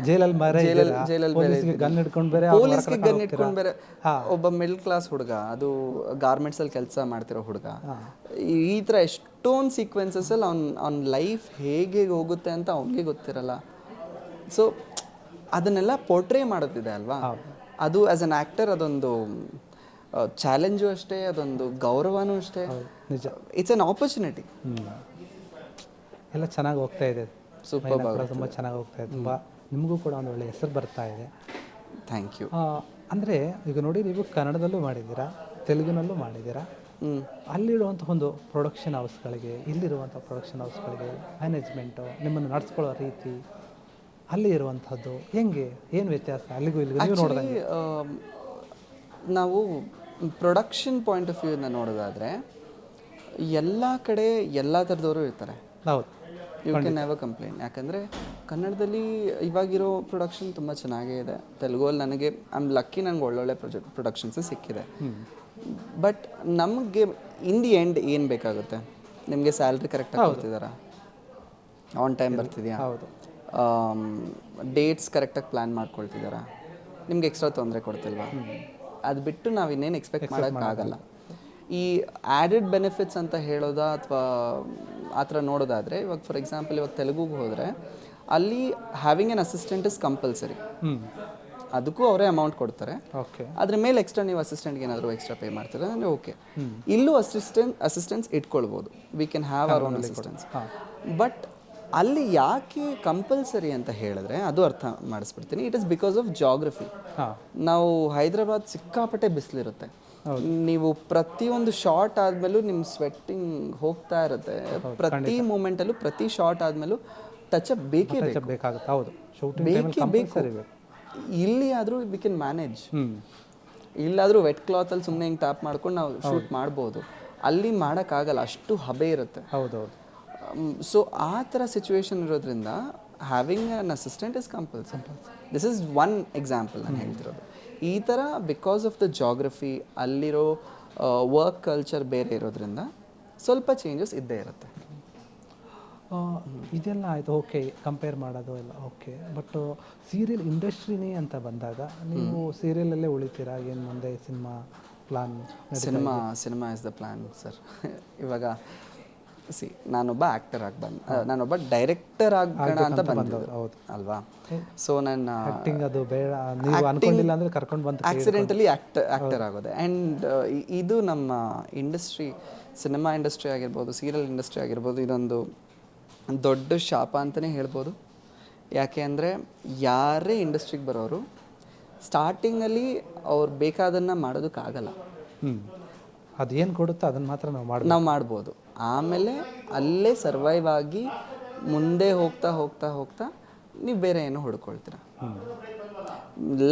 ಜೈಲಲ್ಲಿ ಬೇರೆ ಜೈಲಲ್ಲಿ ಪೊಲೀಸ್ಗೆ ಗನ್ ಹಿಡ್ಕೊಂಡು ಬೇರೆ ಪೊಲೀಸ್ಗೆ ಗನ್ ಇಟ್ಕೊಂಡು ಬೇರೆ ಒಬ್ಬ ಮಿಡಲ್ ಕ್ಲಾಸ್ ಹುಡುಗ, ಅದು ಗಾರ್ಮೆಂಟ್ಸಲ್ಲಿ ಕೆಲಸ ಮಾಡ್ತಿರೋ ಹುಡುಗ, ಈ ಥರ ಎಷ್ಟೊಂದು ಸೀಕ್ವೆನ್ಸಸ್ಸಲ್ಲಿ ಅವ್ನ ಲೈಫ್ ಹೇಗೆ ಹೋಗುತ್ತೆ ಅಂತ ಅವನಿಗೆ ಗೊತ್ತಿರಲ್ಲ. ಸೊ ಅದನ್ನೆಲ್ಲ ಪೋರ್ಟ್ರೇ ಮಾಡೋದಿದೆ ಅಲ್ವಾ, ಅದು ಆ್ಯಸ್ ಅನ್ ಆ್ಯಕ್ಟರ್ ಅದೊಂದು ಚಾಲೆಂಜು ಅಷ್ಟೇ, ಅದೊಂದು ಗೌರವನೂ ಅಷ್ಟೇ. ನಿಜ, ಇಟ್ಸ್ ಅನ್ ಆಪರ್ಚುನಿಟಿ. ಎಲ್ಲ ಚೆನ್ನಾಗಿ ಹೋಗ್ತಾ ಇದೆ, ಸೂಪರ್, ತುಂಬ ಚೆನ್ನಾಗಿ ಹೋಗ್ತಾ ಇದೆ. ತುಂಬ ನಿಮಗೂ ಕೂಡ ಒಂದು ಒಳ್ಳೆ ಹೆಸರು ಬರ್ತಾ ಇದೆ. Thank you. ಅಂದರೆ ಈಗ ನೋಡಿ, ನೀವು ಕನ್ನಡದಲ್ಲೂ ಮಾಡಿದ್ದೀರಾ, ತೆಲುಗಿನಲ್ಲೂ ಮಾಡಿದ್ದೀರಾ. ಅಲ್ಲಿರುವಂಥ ಒಂದು ಪ್ರೊಡಕ್ಷನ್ ಹೌಸ್ಗಳಿಗೆ, ಇಲ್ಲಿರುವಂಥ ಪ್ರೊಡಕ್ಷನ್ ಹೌಸ್ಗಳಿಗೆ ಮ್ಯಾನೇಜ್ಮೆಂಟು, ನಿಮ್ಮನ್ನು ನಡೆಸ್ಕೊಳ್ಳೋ ರೀತಿ, ಅಲ್ಲಿ ಇರುವಂಥದ್ದು ಹೆಂಗೆ, ಏನು ವ್ಯತ್ಯಾಸ ಅಲ್ಲಿಗೂ ಇಲ್ಲಿಗೂ ನೀವು ನೋಡಿದಂಗೆ? ನಾವು ಪ್ರೊಡಕ್ಷನ್ ಪಾಯಿಂಟ್ ಆಫ್ ವ್ಯೂಯಿಂದ ನೋಡೋದಾದರೆ ಎಲ್ಲ ಕಡೆ ಎಲ್ಲ ಥರದವರು ಇರ್ತಾರೆ. ಹೌದು, ಯು ಕ್ಯಾನ್ ನೆವರ್ ಕಂಪ್ಲೇಂಟ್. ಯಾಕಂದರೆ ಕನ್ನಡದಲ್ಲಿ ಇವಾಗಿರೋ ಪ್ರೊಡಕ್ಷನ್ ತುಂಬ ಚೆನ್ನಾಗೇ ಇದೆ. ತೆಲುಗಲ್ಲಿ ನನಗೆ ಲಕ್ಕಿ, ನನಗೆ ಒಳ್ಳೊಳ್ಳೆ ಪ್ರೊಡಕ್ಷನ್ಸು ಸಿಕ್ಕಿದೆ. ಬಟ್ ನಮಗೆ ಇನ್ ದಿ ಎಂಡ್ ಏನು ಬೇಕಾಗುತ್ತೆ? ನಿಮಗೆ ಸ್ಯಾಲ್ರಿ ಕರೆಕ್ಟಾಗಿ ಕೊಡ್ತಿದ್ದಾರಾ? On time ಬರ್ತಿದೆಯಾ? ಹೌದು. ಡೇಟ್ಸ್ ಕರೆಕ್ಟಾಗಿ ಪ್ಲ್ಯಾನ್ ಮಾಡ್ಕೊಳ್ತಿದ್ದಾರಾ? ನಿಮ್ಗೆ ಎಕ್ಸ್ಟ್ರಾ ತೊಂದರೆ ಕೊಡ್ತಿಲ್ವಾ? ಅದು ಬಿಟ್ಟು ನಾವು ಇನ್ನೇನು ಎಕ್ಸ್ಪೆಕ್ಟ್ ಮಾಡೋಕ್ಕಾಗಲ್ಲ. ಈ ಆ್ಯಡೆಡ್ ಬೆನಿಫಿಟ್ಸ್ ಅಂತ ಹೇಳೋದಾ ಅಥವಾ ಆ ಥರ ನೋಡೋದಾದರೆ, ಇವಾಗ ಫಾರ್ ಎಕ್ಸಾಂಪಲ್ ಇವಾಗ ತೆಲುಗುಗೆ ಹೋದರೆ ಅಲ್ಲಿ having N assistant is compulsory. ಅದಕ್ಕೂ ಅವರೇ ಅಮೌಂಟ್ ಕೊಡ್ತಾರೆ. ಓಕೆ, ಅದ್ರ ಮೇಲೆ ಎಕ್ಸ್ಟ್ರಾ ನೀವು ಅಸಿಸ್ಟೆಂಟ್ಗೆ ಏನಾದರೂ ಎಕ್ಸ್ಟ್ರಾ ಪೇ ಮಾಡ್ತಾರೆ ಅಂದರೆ ಓಕೆ. ಇಲ್ಲೂ ಅಸಿಸ್ಟೆನ್ಸ್ ಇಟ್ಕೊಳ್ಬೋದು, we can have our own assistance. But ಅಲ್ಲಿ ಯಾಕೆ ಕಂಪಲ್ಸರಿ ಅಂತ ಹೇಳಿದ್ರೆ ಅದು ಅರ್ಥ ಮಾಡಿಸ್ಬಿಡ್ತೀನಿ. It is because of geography. ನಾವು ಹೈದ್ರಾಬಾದ್ ಸಿಕ್ಕಾಪಟ್ಟೆ ಬಿಸಿಲಿರುತ್ತೆ. ನೀವು ಪ್ರತಿಯೊಂದು ಶಾರ್ಟ್ ಆದಮೇಲೂ ನಿಮ್ಮ ಸ್ವೆಟ್ಟಿಂಗ್ ಹೋಗ್ತಾ ಇರುತ್ತೆ. ಪ್ರತಿ ಮೂಮೆಂಟಲ್ಲೂ, ಪ್ರತಿ ಶಾರ್ಟ್ ಆದಮೇಲೂ ಟಚ್ ಅಪ್ ಬೇಕೇ ಬೇಕಾಗುತ್ತೆ. ಹೌದು, ಬೇಕೇ ಬೇಕು. ಇಲ್ಲಿ ಆದರೂ ವಿ ಕ್ಯಾನ್ ಮ್ಯಾನೇಜ್. ಇಲ್ಲಾದರೂ ವೆಟ್ ಕ್ಲಾತಲ್ಲಿ ಸುಮ್ಮನೆ ಹಿಂಗೆ ಟ್ಯಾಪ್ ಮಾಡ್ಕೊಂಡು ನಾವು ಶೂಟ್ ಮಾಡ್ಬೋದು. ಅಲ್ಲಿ ಮಾಡೋಕ್ಕಾಗಲ್ಲ, ಅಷ್ಟು ಹಬೆ ಇರುತ್ತೆ. ಹೌದೌದು. ಸೊ ಆ ಥರ ಸಿಚುವೇಶನ್ ಇರೋದ್ರಿಂದ having an assistant is compulsory. This is one example ನಾನು ಹೇಳ್ತಿರೋದು. ಈ ಥರ ಬಿಕಾಸ್ ಆಫ್ ದ ಜಾಗ್ರಫಿ, ಅಲ್ಲಿರೋ ವರ್ಕ್ ಕಲ್ಚರ್ ಬೇರೆ ಇರೋದ್ರಿಂದ ಸ್ವಲ್ಪ ಚೇಂಜಸ್ ಇದ್ದೇ ಇರುತ್ತೆ. ಇದೆಲ್ಲ ಆಯಿತು, ಓಕೆ, ಕಂಪೇರ್ ಮಾಡೋದು ಎಲ್ಲ ಓಕೆ. ಬಟ್ ಸೀರಿಯಲ್ ಇಂಡಸ್ಟ್ರಿನೇ ಅಂತ ಬಂದಾಗ ನೀವು ಸೀರಿಯಲಲ್ಲೇ ಉಳಿತೀರಾ? ಏನು ಮುಂದೆ cinema plan? Cinema is the plan sir. ಇವಾಗ ನಾನೊಬ್ಬ ಆ್ಯಕ್ಟರ್ ನಾನೊಬ್ಬ ಡೈರೆಕ್ಟರ್ ಆಗೋಣ ಅಂತ ಬಂದದ್ದು ಅಲ್ವಾ. ಸೊ ನನ್ನ ಆ್ಯಕ್ಟಿಂಗ್ ಅದು ಬೇಡ, ನೀವು ಅನ್ಕೊಂಡಿಲ್ಲ ಅಂದರೆ ಕರ್ಕೊಂಡು ಬಂದು ಆಕ್ಸಿಡೆಂಟಲಿ ಆ್ಯಕ್ಟರ್ ಆಗೋದೆ. ಆ್ಯಂಡ್ ಇದು ನಮ್ಮ ಇಂಡಸ್ಟ್ರಿ, ಸಿನಿಮಾ ಇಂಡಸ್ಟ್ರಿ ಆಗಿರ್ಬೋದು, ಸೀರಿಯಲ್ ಇಂಡಸ್ಟ್ರಿ ಆಗಿರ್ಬೋದು, ಇದೊಂದು ದೊಡ್ಡ ಶಾಪ ಅಂತಲೇ ಹೇಳ್ಬೋದು. ಯಾಕೆ ಅಂದರೆ ಯಾರೇ ಇಂಡಸ್ಟ್ರಿಗೆ ಬರೋರು ಸ್ಟಾರ್ಟಿಂಗಲ್ಲಿ ಅವ್ರು ಬೇಕಾದನ್ನು ಮಾಡೋದಕ್ಕಾಗಲ್ಲ. ಅದೇನು ಕೊಡುತ್ತೋ ಅದನ್ನು ಮಾತ್ರ ನಾವು ಮಾಡ್ಬೋದು. ಆಮೇಲೆ ಅಲ್ಲೇ ಸರ್ವೈವ್ ಆಗಿ ಮುಂದೆ ಹೋಗ್ತಾ ಹೋಗ್ತಾ ಹೋಗ್ತಾ ನೀವು ಬೇರೆ ಏನೋ ಹುಡ್ಕೊಳ್ತೀರ.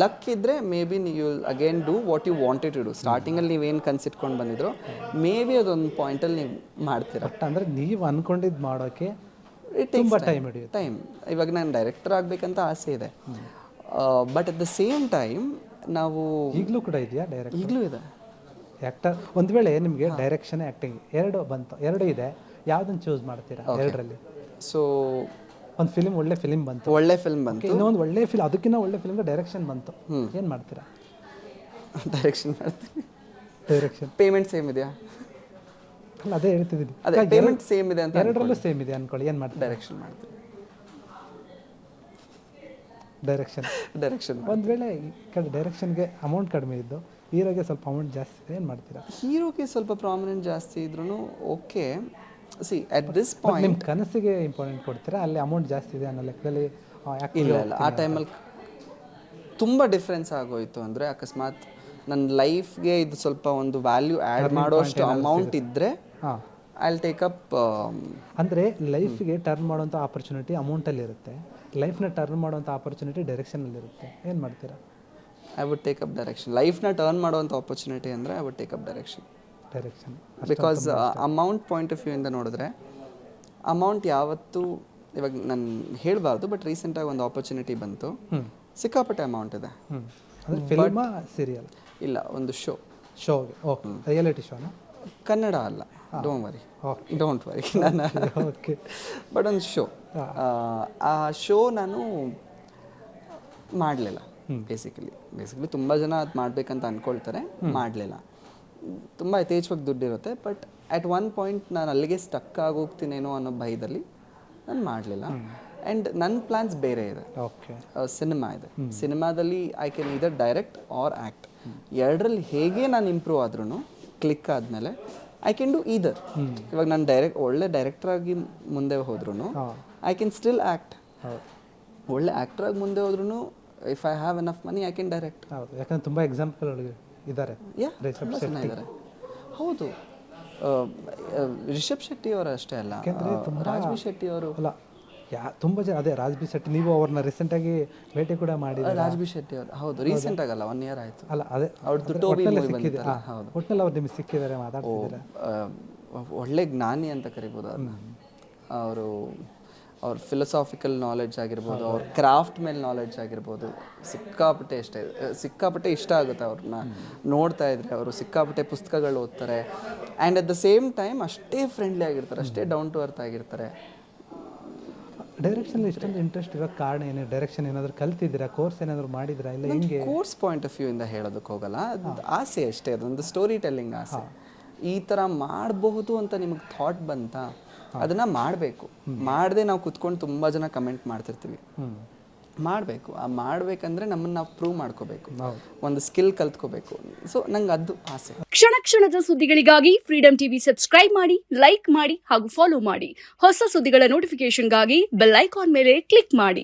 ಲಕ್ ಇದ್ದರೆ may be you again do what you wanted to do. ಸ್ಟಾರ್ಟಿಂಗಲ್ಲಿ ನೀವೇನು ಕನ್ಸಿಟ್ಕೊಂಡು ಬಂದಿದ್ರೋ ಮೇ ಬಿ ಅದೊಂದು ಪಾಯಿಂಟಲ್ಲಿ ನೀವು ಮಾಡ್ತೀರ. ಬಟ್ ಅಂದರೆ ನೀವು ಅಂದ್ಕೊಂಡಿದ್ದು ಮಾಡೋಕ್ಕೆ ತುಂಬ ಟೈಮ್ ಹಿಡಿಯುತ್ತೆ. ಇವಾಗ ನಾನು ಡೈರೆಕ್ಟರ್ ಆಗಬೇಕಂತ ಆಸೆ ಇದೆ. But at the same time ನಾವು ಈಗಲೂ ಕೂಡ ಇದೆಯಾ ಡೈರೆಕ್ಟ್? ಈಗಲೂ ಇದೆ. ಆ್ಯಕ್ಟರ್ ಒಂದು ವೇಳೆ ನಿಮಗೆ ಡೈರೆಕ್ಷನ್ ಆ್ಯಕ್ಟಿಂಗ್ ಎರಡು ಇದೆ, ಯಾವುದನ್ನು ಚೂಸ್ ಮಾಡ್ತೀರಾ ಎರಡರಲ್ಲಿ? ಸೊ ಒಂದು ಒಳ್ಳೆ ಫಿಲಿಮ್ ಬಂತು, ಇನ್ನೊಂದು ಒಳ್ಳೆ ಫಿಲ್ಮ್, ಅದಕ್ಕಿಂತ ಒಳ್ಳೆ ಫಿಲ್ಮ್ಗೆ ಡೈರೆಕ್ಷನ್ ಬಂತು, ಏನು ಮಾಡ್ತೀರಾ? ಡೈರೆಕ್ಷನ್ ಮಾಡ್ತೀನಿ. ಡೈರೆಕ್ಷನ್ ಪೇಮೆಂಟ್ ಸೇಮ್ ಇದೆಯಾ? ಅಲ್ಲ, ಅದೇ ಹೇಳ್ತಿದ್ದೀನಿ. ಅದೇ ಪೇಮೆಂಟ್ ಸೇಮ್ ಇದೆ ಅಂತ ಎರಡರಲ್ಲೂ ಸೇಮ್ ಇದೆ ಅನ್ಕೊಳ್ಳಿ, ಏನು ಮಾಡ್ತೀರಾ? ಡೈರೆಕ್ಷನ್ ಮಾಡ್ತೀನಿ. ಡೈರೆಕ್ಷನ್ ಒಂದು ವೇಳೆ ಡೈರೆಕ್ಷನ್ಗೆ ಅಮೌಂಟ್ ಕಡಿಮೆ ಇದ್ದು ಹೀರೋಗೆ ಸ್ವಲ್ಪ ಅಮೌಂಟ್ ಜಾಸ್ತಿ ಇದೆ, ಏನು ಮಾಡ್ತೀರಾ? ಹೀರೋಗೆ ಸ್ವಲ್ಪ ಪ್ರಾಮಿನೆಂಟ್ ಜಾಸ್ತಿ ಇದ್ರೂ okay. C at this point ನಿಮ್ಮ ಕನಸಿಗೆ ಇಂಪಾರ್ಟೆಂಟ್ ಕೊಡ್ತೀರಾ, ಅಲ್ಲಿ ಅಮೌಂಟ್ ಜಾಸ್ತಿ ಇದೆ ಅನ್ನೋ ಲೆಕ್ಕದಲ್ಲಿ? ಇಲ್ಲ, ಆ ಟೈಮಲ್ಲಿ ತುಂಬ ಡಿಫ್ರೆನ್ಸ್ ಆಗೋಯಿತು ಅಂದರೆ, ಅಕಸ್ಮಾತ್ ನನ್ನ ಲೈಫ್ಗೆ ಇದು ಸ್ವಲ್ಪ ಒಂದು ವ್ಯಾಲ್ಯೂ ಆ್ಯಡ್ ಮಾಡೋಷ್ಟು ಅಮೌಂಟ್ ಇದ್ದರೆ ಐ ವಿಲ್ ಟೇಕ್ ಅಪ್. ಅಂದರೆ ಲೈಫ್ಗೆ ಟರ್ನ್ ಮಾಡೋಂಥ ಆಪರ್ಚುನಿಟಿ ಅಮೌಂಟಲ್ಲಿ ಇರುತ್ತೆ, ಲೈಫ್ನ ಟರ್ನ್ ಮಾಡೋಂಥ ಆಪರ್ಚುನಿಟಿ ಡೈರೆಕ್ಷನಲ್ಲಿರುತ್ತೆ, ಏನು ಮಾಡ್ತೀರಾ? I would take up direction. ಲೈಫ್ನ ಟರ್ನ್ ಮಾಡೋವಂಥ ಆಪರ್ಚುನಿಟಿ ಅಂದರೆ I would take up direction. Because amount point of view ಇಂದ ನೋಡಿದ್ರೆ ಅಮೌಂಟ್ ಯಾವತ್ತೂ, ಇವಾಗ ನಾನು ಹೇಳಬಾರ್ದು, ಬಟ್ ರೀಸೆಂಟಾಗಿ ಒಂದು ಆಪರ್ಚುನಿಟಿ ಬಂತು, ಸಿಕ್ಕಾಪಟ್ಟೆ ಅಮೌಂಟ್ ಇದೆ. ಫಿಲ್ಮಾ ಸೀರಿಯಲ್? ಇಲ್ಲ, ಒಂದು ಶೋಗೆ. ಓಕೆ, ರಿಯಾಲಿಟಿ ಶೋನಾ? ಕನ್ನಡ ಅಲ್ಲ, ಡೋಂಟ್ ವರಿ ನಾನು. ಓಕೆ, ಬಟ್ ಒಂದು ಶೋ. ಆ ಶೋ ನಾನು ಮಾಡಲಿಲ್ಲ. ಬೇಸಿಕಲಿ ತುಂಬ ಜನ ಅದು ಮಾಡಬೇಕಂತ ಅಂದ್ಕೊಳ್ತಾರೆ, ಮಾಡಲಿಲ್ಲ. ತುಂಬ ಯಥೇಚ್ಛವಾಗಿ ದುಡ್ಡಿರುತ್ತೆ, ಬಟ್ ಅಟ್ ಒನ್ ಪಾಯಿಂಟ್ ನಾನು ಅಲ್ಲಿಗೆ ಸ್ಟಕ್ ಆಗೋಗ್ತೀನೇನೋ ಅನ್ನೋ ಭಯದಲ್ಲಿ ನಾನು ಮಾಡಲಿಲ್ಲ. ಆ್ಯಂಡ್ ನನ್ನ ಪ್ಲ್ಯಾನ್ಸ್ ಬೇರೆ ಇದೆ. ಓಕೆ. ಸಿನಿಮಾ ಇದೆ. ಸಿನಿಮಾದಲ್ಲಿ ಐ ಕ್ಯಾನ್ ಇದರ್ ಡೈರೆಕ್ಟ್ ಆರ್ ಆ್ಯಕ್ಟ್. ಎರಡರಲ್ಲಿ ಹೇಗೆ ನಾನು ಇಂಪ್ರೂವ್ ಆದ್ರೂ, ಕ್ಲಿಕ್ ಆದಮೇಲೆ ಐ ಕ್ಯಾನ್ ಡೂ ಈದರ್. ಇವಾಗ ನಾನು ಒಳ್ಳೆ ಡೈರೆಕ್ಟ್ರಾಗಿ ಮುಂದೆ ಹೋದ್ರೂ ಐ ಕ್ಯಾನ್ ಸ್ಟಿಲ್ ಆ್ಯಕ್ಟ್. ಒಳ್ಳೆ ಆ್ಯಕ್ಟ್ರಾಗಿ ಮುಂದೆ ಹೋದ್ರೂ if I have enough money I can direct. ಹೌದು, ಯಾಕಂದ್ರೆ ತುಂಬ ಎಕ್ಸಾಂಪಲ್ ಇದ್ದಾರೆ. ತುಂಬ ಜನ ಇದ್ದಾರೆ. ಹೌದು, ರಿಷಬ್ ಶೆಟ್ಟಿ ಅವರು ಅಷ್ಟೇ ಅಲ್ಲ, ರಾಜ್ಬಿ ಶೆಟ್ಟಿ ಅವರು ಅಲ್ಲ, ತುಂಬ ಜನ. ಅದೇ ರಾಜ್ಬಿ ಶೆಟ್ಟಿ, ನೀವು ಅವ್ರನ್ನ ರೀಸೆಂಟಾಗಿ ಭೇಟಿ ಕೂಡ ಮಾಡಿದ್ರೆ. ರಾಜ್ಬಿ ಶೆಟ್ಟಿ ಅವರು, ಹೌದು, ರೀಸೆಂಟ್ ಆಗಲ್ಲ, 1 year ಆಯಿತು. ಅಲ್ಲ, ಅದೇ ಅವ್ರದ್ದು ಟೋಬಿ ಮೂವಿ ಬಂದಿದೆ. ಹೌದು, ಒಟ್ಟಿನಲ್ಲಿ ಅವ್ರು ನಿಮಗೆ ಸಿಕ್ಕಿದ್ದಾರೆ, ಮಾತಾಡ್ತಿದ್ದಾರೆ. ಒಳ್ಳೆ ಜ್ಞಾನಿ ಅಂತ ಕರಿಬೋದು ಅದನ್ನ. ಅವ್ರ ಫಿಲಸಾಫಿಕಲ್ ನಾಲೆಡ್ಜ್ ಆಗಿರ್ಬೋದು, ಅವ್ರ ಕ್ರಾಫ್ಟ್ ಮೇಲೆ ನಾಲೆಡ್ಜ್ ಆಗಿರ್ಬೋದು, ಸಿಕ್ಕಾಪಟ್ಟೆ ಇಷ್ಟ ಆಗುತ್ತೆ ಅವ್ರನ್ನ ನೋಡ್ತಾ ಇದ್ರೆ. ಅವರು ಸಿಕ್ಕಾಪಟ್ಟೆ ಪುಸ್ತಕಗಳು ಓದ್ತಾರೆ, and at the same time ಅಷ್ಟೇ ಫ್ರೆಂಡ್ಲಿ ಆಗಿರ್ತಾರೆ, ಅಷ್ಟೇ ಡೌನ್ ಟು ಅರ್ತ್ ಆಗಿರ್ತಾರೆ. ಡೈರೆಕ್ಷನ್ ಇಷ್ಟೊಂದು ಇಂಟ್ರೆಸ್ಟ್ ಇರೋ ಕಾರಣ ಏನು? ಡೈರೆಕ್ಷನ್ ಏನಾದರೂ ಕಲ್ತಿದ್ದೀರಾ, ಕೋರ್ಸ್ ಏನಾದರೂ ಮಾಡಿದ್ರಾ, ಇಲ್ಲ ಹೆಂಗೆ? ಕೋರ್ಸ್ ಪಾಯಿಂಟ್ ಆಫ್ ವ್ಯೂ ಇಂದ ಹೇಳೋದಕ್ಕೆ ಹೋಗಲ್ಲ, ಆಸೆ ಅಷ್ಟೇ, ಅದೊಂದು ಸ್ಟೋರಿ ಟೆಲ್ಲಿಂಗ್ ಆಸೆ. ಈ ಥರ ಮಾಡಬಹುದು ಅಂತ ನಿಮಗೆ ಥಾಟ್ ಬಂತ, ಅದನ್ನು ಮಾಡಬೇಕು. ಮಾಡದೆ ನಾವು ಕುತ್ಕೊಂಡು ತುಂಬ ಜನ ಕಮೆಂಟ್ ಮಾಡ್ತಿರ್ತೀವಿ. ಮಾಡಬೇಕು. ಆ ಮಾಡಬೇಕಂದ್ರೆ ನಮ್ಮನ್ನು ನಾವು ಪ್ರೂವ್ ಮಾಡ್ಕೋಬೇಕು, ಒಂದು ಸ್ಕಿಲ್ ಕಲ್ತ್ಕೋಬೇಕು. ಸೊ ನಂಗೆ ಅದು ಆಸೆ. ಕ್ಷಣ ಕ್ಷಣದ ಸುದ್ದಿಗಳಿಗಾಗಿ ಫ್ರೀಡಮ್ ಟಿವಿ ಸಬ್ಸ್ಕ್ರೈಬ್ ಮಾಡಿ, ಲೈಕ್ ಮಾಡಿ ಹಾಗೂ ಫಾಲೋ ಮಾಡಿ. ಹೊಸ ಸುದ್ದಿಗಳ ನೋಟಿಫಿಕೇಶನ್ಗಾಗಿ ಬೆಲ್ ಐಕಾನ್ ಮೇಲೆ ಕ್ಲಿಕ್ ಮಾಡಿ.